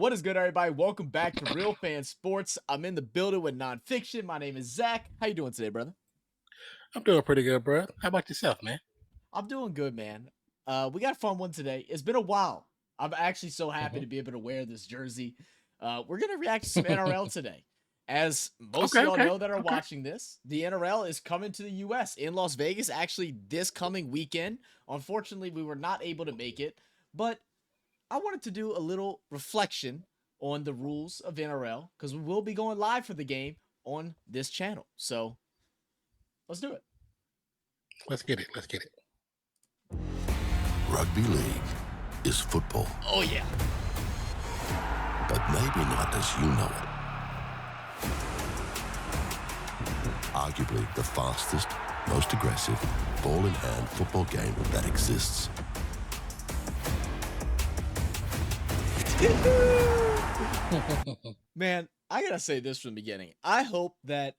What is good, everybody? Welcome back to Real Fan Sports. I'm in the building with Nonpfixion. My name is Zach. How you doing today, brother? I'm doing pretty good, bro. How about yourself, man? I'm doing good, man. We got a fun one today. It's been a while. I'm actually so happy Mhm. to be able to wear this jersey. We're gonna react to some NRL today. As most of Okay, y'all okay, know that are okay. watching this, the NRL is coming to the US in Las Vegas actually this coming weekend. Unfortunately, we were not able to make it, but I wanted to do a little reflection on the rules of NRL because we will be going live for the game on this channel. So let's do it. Let's get it. Let's get it. Rugby league is football, Oh, yeah. but maybe not as you know it. Arguably the fastest, most aggressive, ball-in-hand football game that exists. Man, I got to say this from the beginning. I hope that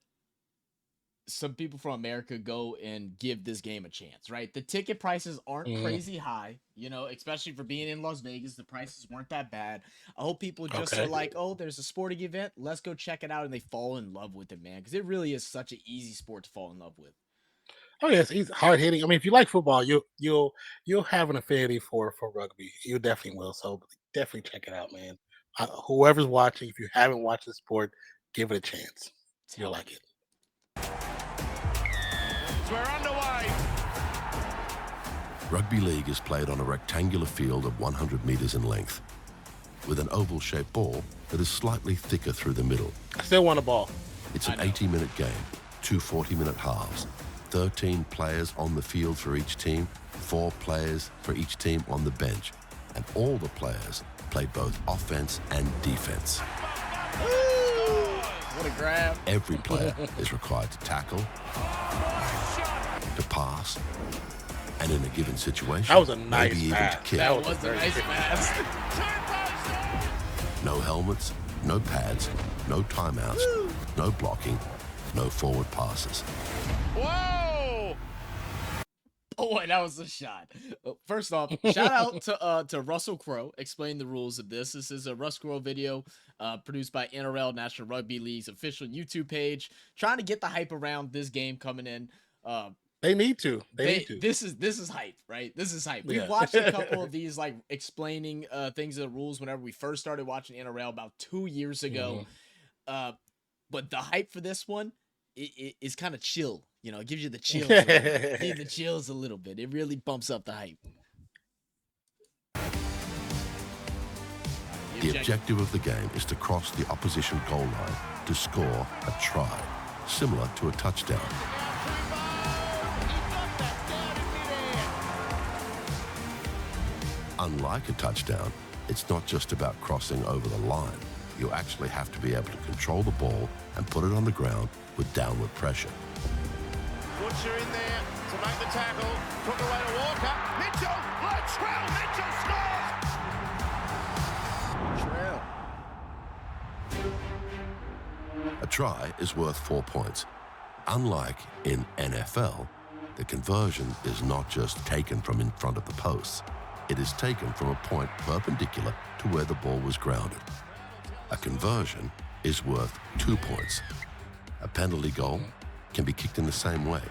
some people from America go and give this game a chance, right? The ticket prices aren't Mhm. crazy high, especially for being in Las Vegas. The prices weren't that bad. I hope people just are Okay. like, oh, there's a sporting event. Let's go check it out. And they fall in love with it, man. Because it really is such an easy sport to fall in love with. Oh yes, he's hard hitting. I mean, if you like football, you'll have an affinity for rugby. You definitely will. So definitely check it out, man. Whoever's watching, if you haven't watched the sport, give it a chance. You'll Tell like me. it. We're underway. Rugby league is played on a rectangular field of 100 meters in length, with an oval-shaped ball that is slightly thicker through the middle. I still want a ball. It's an I know. 80-minute game, two 40-minute halves, 13 players on the field for each team, 4 players for each team on the bench, and all the players play both offense and defense. What a grab. Every player is required to tackle, to pass, and in a given situation, That was a nice maybe even to pass. kick. That That was a very nice good. pass. No helmets, no pads, no timeouts, no blocking, no forward passes. Whoa! Boy, that was a shot. First off, shout out to Russell Crowe explaining the rules of this. This is a Russell Crowe video produced by NRL National Rugby League's official YouTube page, trying to get the hype around this game coming in. They need to. They need to. This is hype, right? This is hype. We've Yeah. watched a couple of these like explaining things of the rules whenever we first started watching NRL about 2 years ago. Mhm. But the hype for this one is kind of chill. It gives you the chills. Gives you the chills a little bit. It really bumps up the hype. The objective of the game is to cross the opposition goal line to score a try, similar to a touchdown. Unlike a touchdown, it's not just about crossing over the line. You actually have to be able to control the ball and put it on the ground with downward pressure. Butcher in there to make the tackle. Took away to Walker. Mitchell! Latrell! Mitchell scores! A try is worth 4 points. Unlike in NFL, the conversion is not just taken from in front of the posts. It is taken from a point perpendicular to where the ball was grounded. A conversion is worth 2 points. A penalty goal can be kicked in the same way.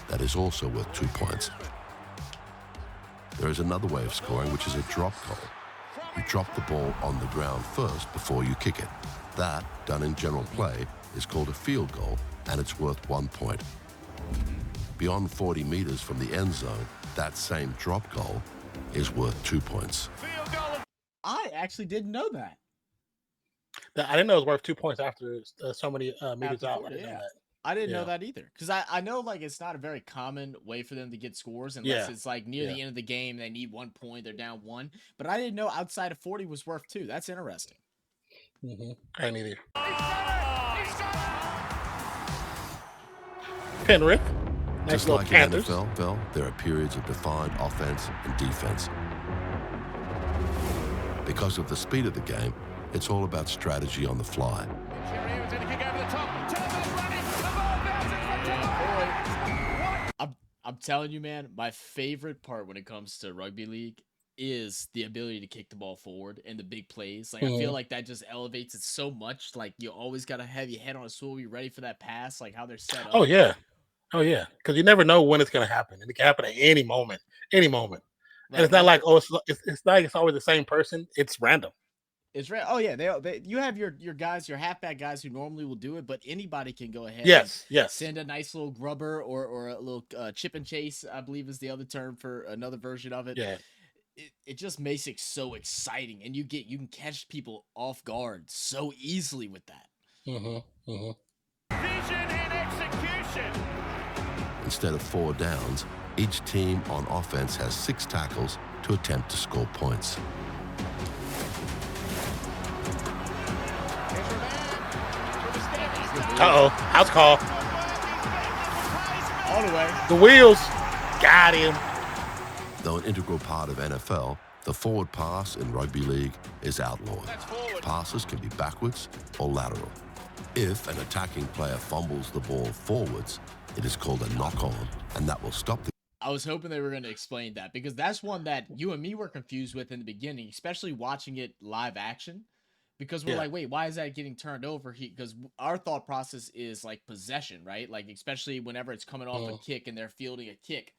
That is also worth 2 points. There is another way of scoring, which is a drop goal. You drop the ball on the ground first before you kick it. That, done in general play, is called a field goal, and it's worth 1 point. Beyond 40 meters from the end zone, that same drop goal is worth 2 points. Field goal. I actually didn't know that. I didn't know it was worth 2 points after so many meters After out. 40, I didn't know yeah. that. I didn't know Yeah. that either. Because I know like it's not a very common way for them to get scores unless Yeah. it's like near the end of the game, they need 1 point, they're down 1. But I didn't know outside of 40 was worth 2. That's interesting. I didn't either. He's got Penrith. Nice Just little like in Panthers. NFL, there are periods of defined offense and defense. Because of the speed of the game, it's all about strategy on the fly. it. Cherry Evans in a kick over the top. Turns up running. The ball bounces from Tomo. I'm telling you, man, my favorite part when it comes to rugby league is the ability to kick the ball forward and the big plays. Like, I feel like that just elevates it so much. Like, you always got to have your head on a swivel, be ready for that pass, like how they're set up. Oh yeah, because you never know when it's going to happen, and it can happen at any moment, any moment. Right. And it's not like it's not like it's always the same person. It's random. It's right. Oh yeah, they you have your guys, your halfback guys who normally will do it, but anybody can go ahead. Yes. Send a nice little grubber or a little chip and chase, I believe is the other term for another version of it. Yeah. It just makes it so exciting, and you can catch people off guard so easily with that. Vision and execution. Instead of 4 downs, each team on offense has 6 tackles to attempt to score points. Uh-oh, house call. All the way. The wheels got him. Though an integral part of NFL, the forward pass in rugby league is outlawed. Passes can be backwards or lateral. If an attacking player fumbles the ball forwards, it is called a knock-on, and that will stop the... I was hoping they were going to explain that, because that's one that you and me were confused with in the beginning, especially watching it live action, because we're like, wait, why is that getting turned over? Because our thought process is like possession, right? Like, especially whenever it's coming off a kick and they're fielding a kick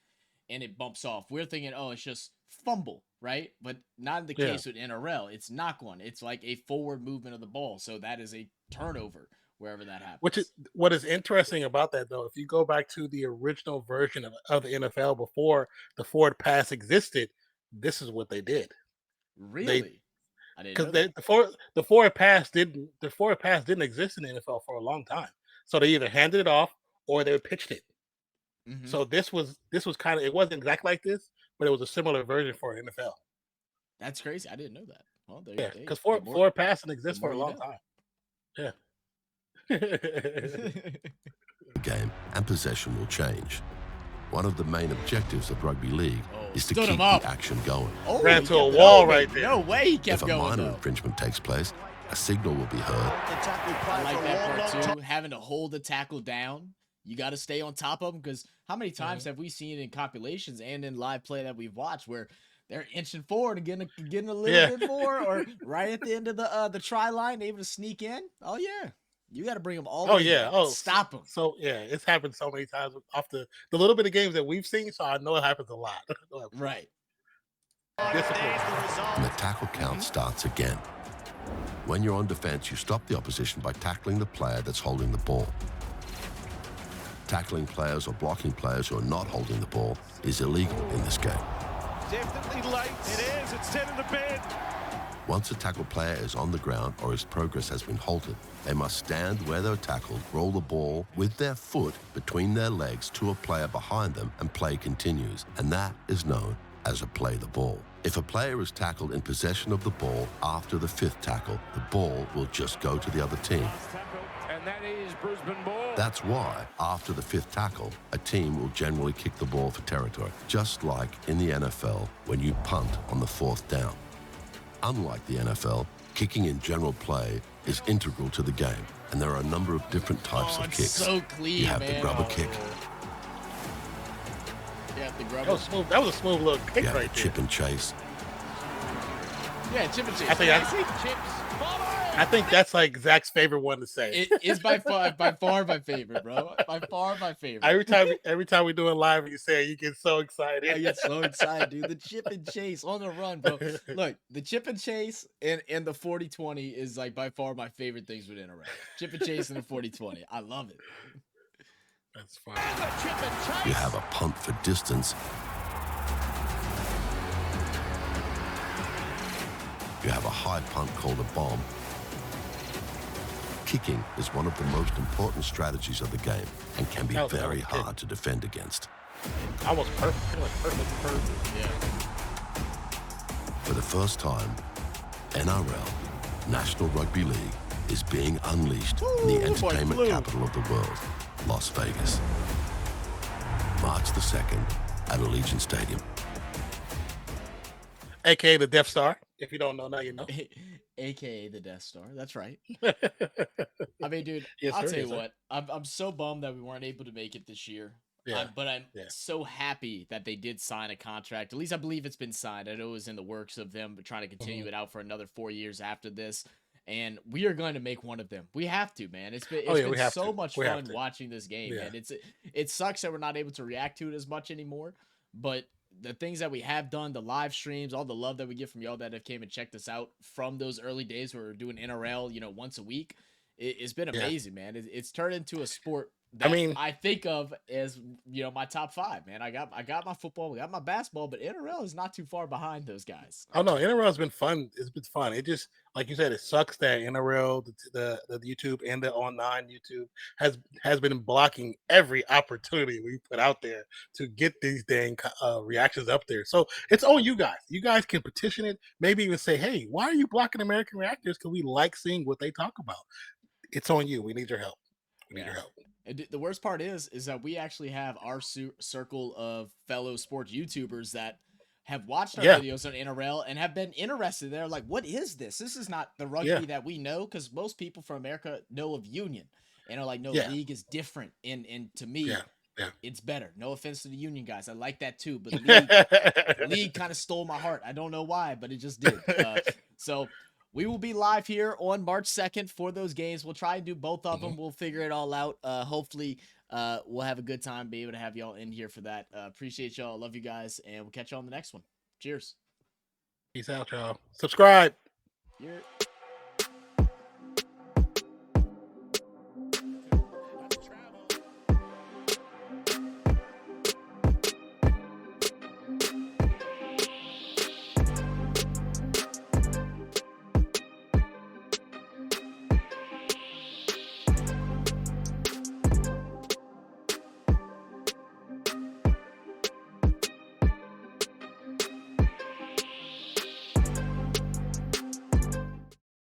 and it bumps off, we're thinking, oh, it's just fumble, right? But not in the case with NRL. It's knock one. It's like a forward movement of the ball, so that is a turnover wherever that happens. What is interesting about that, though, if you go back to the original version of the NFL before the forward pass existed, this is what they did. Really? Because the forward pass didn't exist in the NFL for a long time. So they either handed it off or they pitched it. So this was kind of, it wasn't exactly like this, but it was a similar version for NFL. That's crazy. I didn't know that. Well, because forward passing exists for a long time. Yeah. Game and possession will change. One of the main objectives of rugby league is to keep the action going. Ran to a wall right there. No way he kept going. If a minor infringement takes place, a signal will be heard. I like that part too. Having to hold the tackle down. You got to stay on top of them, because how many times have we seen in compilations and in live play that we've watched where they're inching forward and getting a little bit more, or right at the end of the try line, able to sneak in? Oh yeah. You got to bring them all the way back. Stop them. So, it's happened so many times off the little bit of games that we've seen, so I know it happens a lot. Right. And the tackle count starts again. When you're on defense, you stop the opposition by tackling the player that's holding the ball. Tackling players or blocking players who are not holding the ball is illegal in this game. Definitely late. It is. It's 10 in the bid. Once a tackle player is on the ground or his progress has been halted, they must stand where they're tackled, roll the ball with their foot between their legs to a player behind them, and play continues. And that is known as a play the ball. If a player is tackled in possession of the ball after the 5th tackle, the ball will just go to the other team. And that is Brisbane ball. That's why, after the 5th tackle, a team will generally kick the ball for territory, just like in the NFL when you punt on the 4th down. Unlike the NFL, kicking in general play is integral to the game, and there are a number of different types of kicks. So clean, you have the grubber kick. Yeah, the grubber. That was smooth. That was a smooth little kick you have right the chip and chase. Yeah, chip and chase. I think that's like Zach's favorite one to say. It is by far my favorite, bro. By far my favorite. Every time we do it live and you say it, you get so excited. I get so excited, dude. The chip and chase on the run, bro. Look, the chip and chase and the 40-20 is like by far my favorite things within a run. Chip and chase and the 40-20. I love it. That's fine. You have a punt for distance. You have a high punt called a bomb. Kicking is one of the most important strategies of the game and can be very hard to defend against. Almost perfect. Yeah. For the first time, NRL, National Rugby League, is being unleashed in the entertainment capital of the world, Las Vegas. March the 2nd at Allegiant Stadium. AKA the Death Star. If you don't know, now you know. AKA the Death Star. That's right. I mean, dude, Yes, I'll sir, tell you yes, sir. what. I'm so bummed that we weren't able to make it this year. Yeah. But I'm Yeah. so happy that they did sign a contract. At least I believe it's been signed. I know it was in the works of them trying to continue Mhm. it out for another 4 years after this. And we are going to make one of them. We have to, man. It's Oh yeah, been we have so to. much We have fun to. watching this game, Yeah. man. It sucks that we're not able to react to it as much anymore. But the things that we have done, the live streams, all the love that we get from y'all that have came and checked us out from those early days where we were doing NRL, once a week, it's been Yeah. amazing, man. It's turned into a sport I that mean, I think of as my top five, man. I got my football, I got my basketball, but NRL is not too far behind those guys. oh no, NRL has been fun. It's been fun. It just like you said, it sucks that NRL, the YouTube and the online YouTube has been blocking every opportunity we put out there to get these dang reactions up there. So it's on you guys. You guys can petition it. Maybe even say, hey, why are you blocking American reactors? Because we like seeing what they talk about. It's on you. We need your help. We need Yeah. your help. And the worst part is that we actually have our circle of fellow sports YouTubers that have watched our Yeah. videos on NRL and have been interested. They're like, "What is this? This is not the Yeah. rugby that we know." Because most people from America know of Union, and are like, "No, Yeah. league is different." And to me, Yeah. Yeah. it's better. No offense to the Union guys, I like that too, but league kind of stole my heart. I don't know why, but it just did. So we will be live here on March 2nd for those games. We'll try and do both of them. We'll figure it all out. Hopefully, we'll have a good time, be able to have y'all in here for that. Appreciate y'all. Love you guys, and we'll catch you on the next one. Cheers. Peace out, y'all. Subscribe. Yeah.